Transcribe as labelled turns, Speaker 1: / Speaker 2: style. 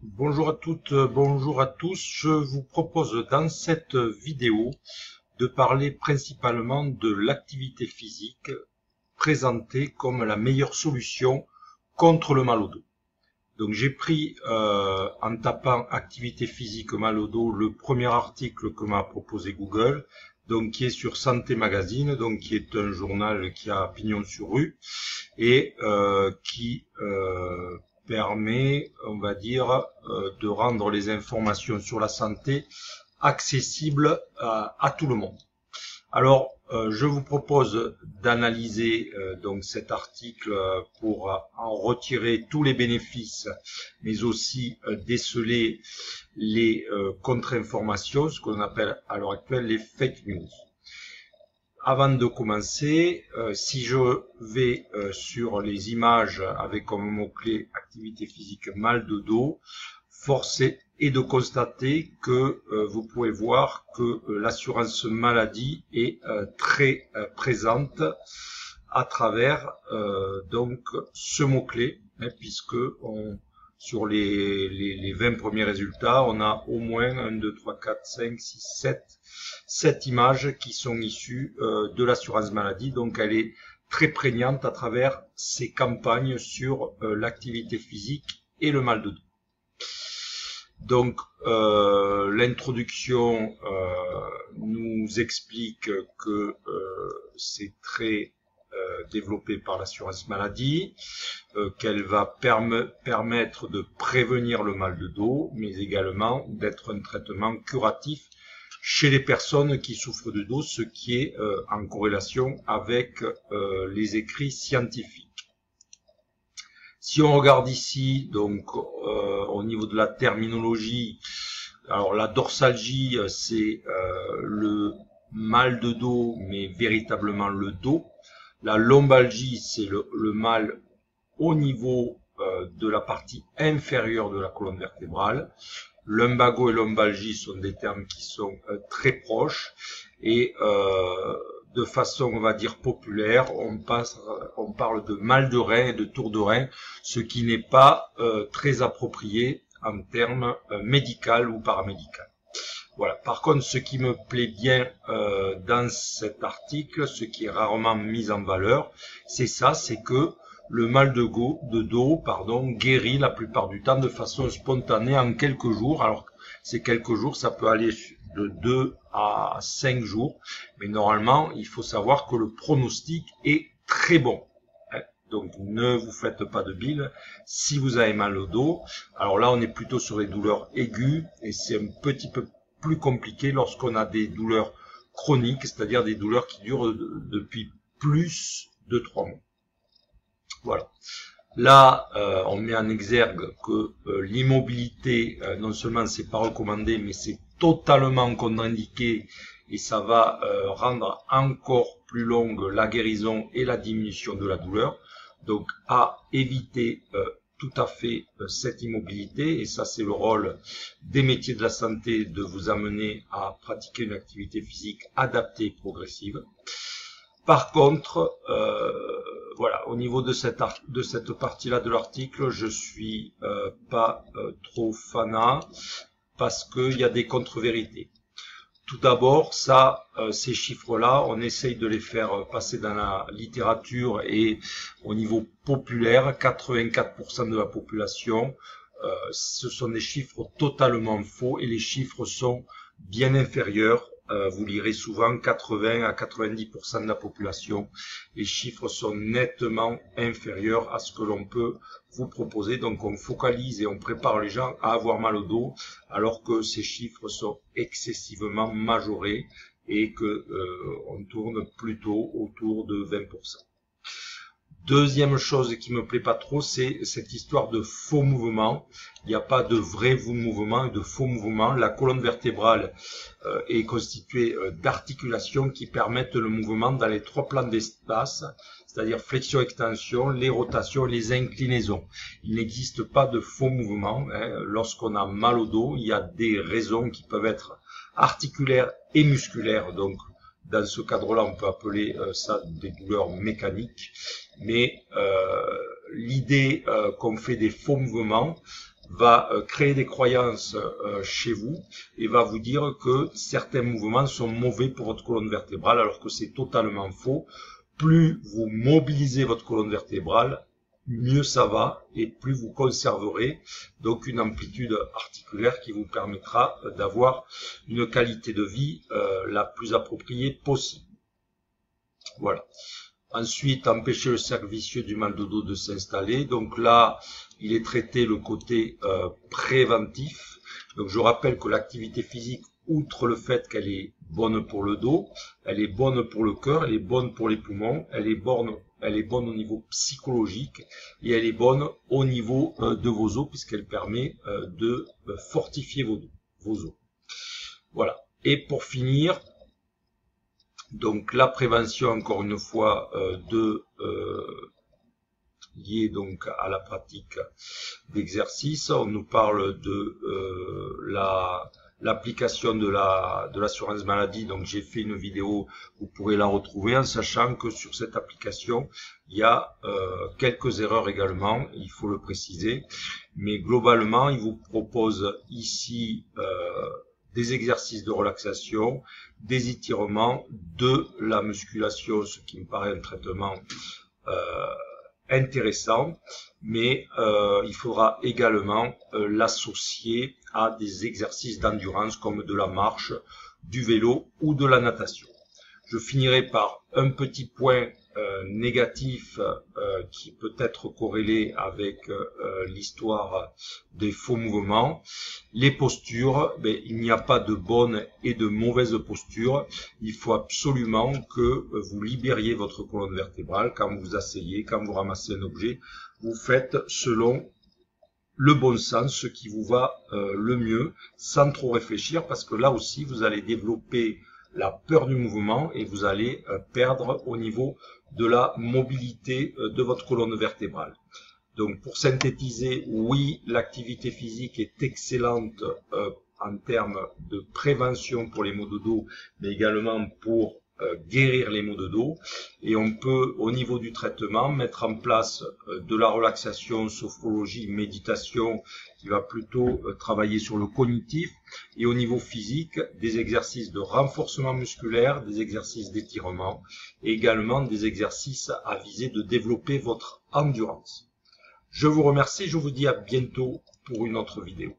Speaker 1: Bonjour à toutes, bonjour à tous. Je vous propose dans cette vidéo de parler principalement de l'activité physique présentée comme la meilleure solution contre le mal au dos. Donc j'ai pris en tapant activité physique mal au dos le premier article que m'a proposé Google, donc qui est sur Santé Magazine, donc qui est un journal qui a pignon sur rue et qui permet, on va dire, de rendre les informations sur la santé accessibles à tout le monde. Alors, je vous propose d'analyser donc cet article pour en retirer tous les bénéfices, mais aussi déceler les contre-informations, ce qu'on appelle à l'heure actuelle les fake news. Avant de commencer, si je vais sur les images avec comme mot-clé activité physique mal de dos, force est de constater que vous pouvez voir que l'assurance maladie est très présente à travers donc ce mot-clé, puisque sur les 20 premiers résultats, on a au moins 1, 2, 3, 4, 5, 6, 7 images qui sont issues de l'assurance maladie. Donc elle est très prégnante à travers ces campagnes sur l'activité physique et le mal de dos. Donc l'introduction nous explique que c'est très développée par l'assurance maladie, qu'elle va permettre de prévenir le mal de dos, mais également d'être un traitement curatif chez les personnes qui souffrent de dos, ce qui est en corrélation avec les écrits scientifiques. Si on regarde ici, donc au niveau de la terminologie, alors la dorsalgie, c'est le mal de dos, mais véritablement le dos. La lombalgie, c'est le mal au niveau de la partie inférieure de la colonne vertébrale. Lumbago et lombalgie sont des termes qui sont très proches et de façon, on va dire, populaire, on parle de mal de rein et de tour de rein, ce qui n'est pas très approprié en termes médical ou paramédical. Voilà. Par contre, ce qui me plaît bien dans cet article, ce qui est rarement mis en valeur, c'est ça, c'est que le mal de dos, guérit la plupart du temps de façon spontanée en quelques jours. Alors, ces quelques jours, ça peut aller de 2 à 5 jours. Mais normalement, il faut savoir que le pronostic est très bon. Donc, ne vous faites pas de bile si vous avez mal au dos. Alors là, on est plutôt sur les douleurs aiguës et c'est un petit peu plus compliqué lorsqu'on a des douleurs chroniques, c'est-à-dire des douleurs qui durent depuis plus de 3 mois. Voilà. Là, on met en exergue que l'immobilité, non seulement c'est pas recommandé, mais c'est totalement contre-indiqué et ça va rendre encore plus longue la guérison et la diminution de la douleur. Donc, à éviter tout à fait cette immobilité, et ça c'est le rôle des métiers de la santé de vous amener à pratiquer une activité physique adaptée et progressive. Par contre, voilà, au niveau de cette partie-là de l'article, je suis pas trop fanat parce qu'il y a des contre-vérités. Tout d'abord, ces chiffres-là, on essaye de les faire passer dans la littérature et au niveau populaire, 84% de la population, ce sont des chiffres totalement faux et les chiffres sont bien inférieurs. Vous lirez souvent 80 à 90% de la population. Les chiffres sont nettement inférieurs à ce que l'on peut vous proposer. Donc on focalise et on prépare les gens à avoir mal au dos alors que ces chiffres sont excessivement majorés et que on tourne plutôt autour de 20%. Deuxième chose qui me plaît pas trop, c'est cette histoire de faux mouvements. Il n'y a pas de vrai mouvement et de faux mouvements. La colonne vertébrale est constituée d'articulations qui permettent le mouvement dans les 3 plans d'espace, c'est-à-dire flexion-extension, les rotations, les inclinaisons. Il n'existe pas de faux mouvements. Lorsqu'on a mal au dos, il y a des raisons qui peuvent être articulaires et musculaires. Donc, dans ce cadre-là, on peut appeler ça des douleurs mécaniques. Mais l'idée qu'on fait des faux mouvements, va créer des croyances chez vous et va vous dire que certains mouvements sont mauvais pour votre colonne vertébrale, alors que c'est totalement faux. Plus vous mobilisez votre colonne vertébrale, mieux ça va et plus vous conserverez donc une amplitude articulaire qui vous permettra d'avoir une qualité de vie la plus appropriée possible. Voilà. Ensuite, empêcher le cercle vicieux du mal de dos de s'installer. Donc là, il est traité le côté préventif. Donc je rappelle que l'activité physique, outre le fait qu'elle est bonne pour le dos, elle est bonne pour le cœur, elle est bonne pour les poumons, elle est bonne au niveau psychologique et elle est bonne au niveau de vos os puisqu'elle permet de fortifier vos os. Voilà. Et pour finir, donc la prévention, encore une fois, liée donc à la pratique d'exercice. On nous parle de l'application de l'assurance maladie. Donc j'ai fait une vidéo, vous pourrez la retrouver, en sachant que sur cette application, il y a quelques erreurs également, il faut le préciser. Mais globalement, il vous propose ici des exercices de relaxation, des étirements, de la musculation, ce qui me paraît un traitement intéressant, mais il faudra également l'associer à des exercices d'endurance comme de la marche, du vélo ou de la natation. Je finirai par un petit point négatif qui peut être corrélé avec l'histoire des faux mouvements. Les postures, il n'y a pas de bonne et de mauvaise posture. Il faut absolument que vous libériez votre colonne vertébrale quand vous vous asseyez, quand vous ramassez un objet. Vous faites selon le bon sens, ce qui vous va le mieux, sans trop réfléchir, parce que là aussi, vous allez développer la peur du mouvement et vous allez perdre au niveau de la mobilité de votre colonne vertébrale. Donc pour synthétiser, oui, l'activité physique est excellente en termes de prévention pour les maux de dos, mais également pour guérir les maux de dos. Et on peut, au niveau du traitement, mettre en place de la relaxation, sophrologie, méditation, qui va plutôt travailler sur le cognitif, et au niveau physique, des exercices de renforcement musculaire, des exercices d'étirement, et également des exercices à viser de développer votre endurance. Je vous remercie, je vous dis à bientôt pour une autre vidéo.